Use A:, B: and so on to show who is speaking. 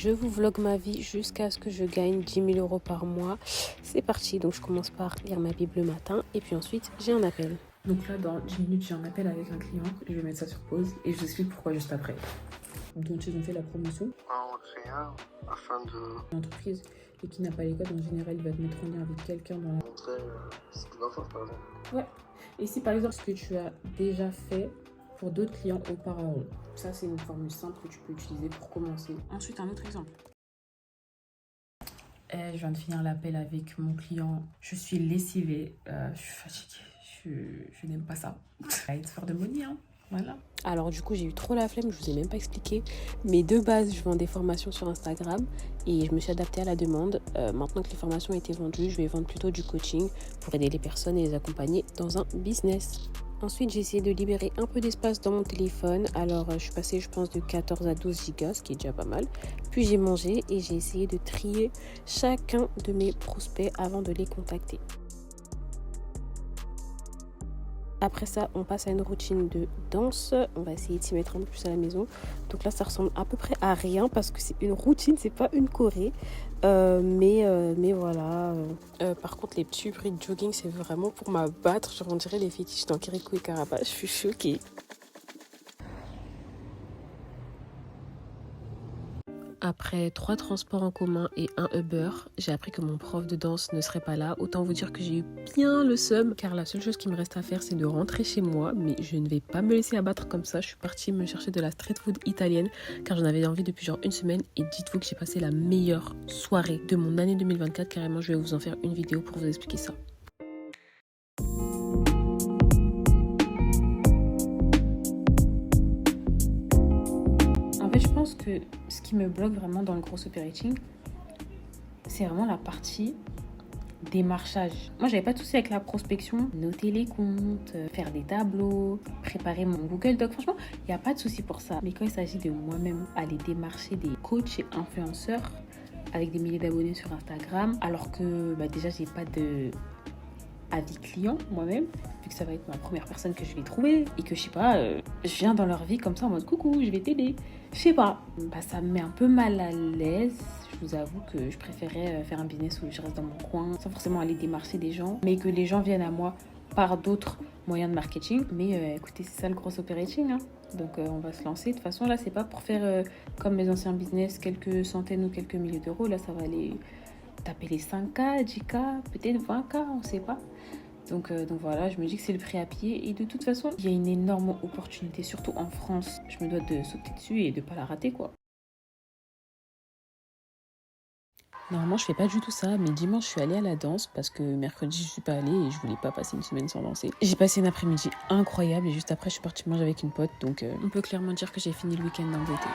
A: je vous vlog ma vie jusqu'à ce que je gagne 10 000 euros par mois. C'est parti, donc je commence par lire ma Bible le matin et puis ensuite j'ai un appel.
B: Donc là, dans 10 minutes, j'ai un appel avec un client. Je vais mettre ça sur pause et je vous explique pourquoi juste après. Donc ils ont fait la promotion
C: En créant afin de
B: d'entreprise et qui n'a pas les codes, en général, il va te mettre en lien avec quelqu'un dans la...
C: montrer ce qu'il va faire par exemple.
B: Ouais. Et si par exemple, ce que tu as déjà fait pour d'autres clients auparavant. Ça, c'est une formule simple que tu peux utiliser pour commencer. Ensuite, un autre exemple. Je viens de finir l'appel avec mon client. Je suis lessivée. Je suis fatiguée. Je n'aime pas ça. Ça va être fort de money, hein. Voilà.
A: Alors du coup j'ai eu trop la flemme, je vous ai même pas expliqué. Mais de base je vends des formations sur Instagram et je me suis adaptée à la demande. Maintenant que les formations ont été vendues, je vais vendre plutôt du coaching pour aider les personnes et les accompagner dans un business. Ensuite j'ai essayé de libérer un peu d'espace dans mon téléphone. Alors je suis passée je pense de 14 à 12 gigas, ce qui est déjà pas mal. Puis j'ai mangé et j'ai essayé de trier chacun de mes prospects avant de les contacter. Après ça, on passe à une routine de danse. On va essayer de s'y mettre un peu plus à la maison. Donc là, ça ressemble à peu près à rien parce que c'est une routine, c'est pas une choré. Mais voilà. Par contre, les petits bruits de jogging, c'est vraiment pour m'abattre. Genre, on dirait les fétiches dans Kirikou et Carapace. Je suis choquée. Après 3 transports en commun et un Uber, j'ai appris que mon prof de danse ne serait pas là. Autant vous dire que j'ai eu bien le seum, car la seule chose qui me reste à faire, c'est de rentrer chez moi. Mais je ne vais pas me laisser abattre comme ça. Je suis partie me chercher de la street food italienne, car j'en avais envie depuis genre une semaine. Et dites-vous que j'ai passé la meilleure soirée de mon année 2024. Carrément, je vais vous en faire une vidéo pour vous expliquer ça. En fait, je pense que ce qui me bloque vraiment dans le gros operating, c'est vraiment la partie démarchage. Moi, j'avais pas de souci avec la prospection, noter les comptes, faire des tableaux, préparer mon Google Doc. Franchement, il n'y a pas de souci pour ça. Mais quand il s'agit de moi-même aller démarcher des coachs et influenceurs avec des milliers d'abonnés sur Instagram, alors que déjà, j'ai pas de avis client moi-même, vu que ça va être ma première personne que je vais trouver et que je sais pas, je viens dans leur vie comme ça en mode coucou, je vais t'aider. Je sais pas, ça me met un peu mal à l'aise. Je vous avoue que je préférais faire un business où je reste dans mon coin sans forcément aller démarcher des gens, mais que les gens viennent à moi par d'autres moyens de marketing. Mais écoutez, c'est ça le gros operating, hein. Donc on va se lancer. De toute façon là, c'est pas pour faire comme mes anciens business, quelques centaines ou quelques milliers d'euros. Là, ça va aller taper les 5K, 10K, peut-être 20K, on sait pas. Donc voilà, je me dis que c'est le prix à pied. Et de toute façon, il y a une énorme opportunité, surtout en France. Je me dois de sauter dessus et de pas la rater, quoi. Normalement, je fais pas du tout ça, mais dimanche, je suis allée à la danse parce que mercredi, je suis pas allée et je voulais pas passer une semaine sans danser. J'ai passé une après-midi incroyable et juste après, je suis partie manger avec une pote. Donc on peut clairement dire que j'ai fini le week-end en beauté.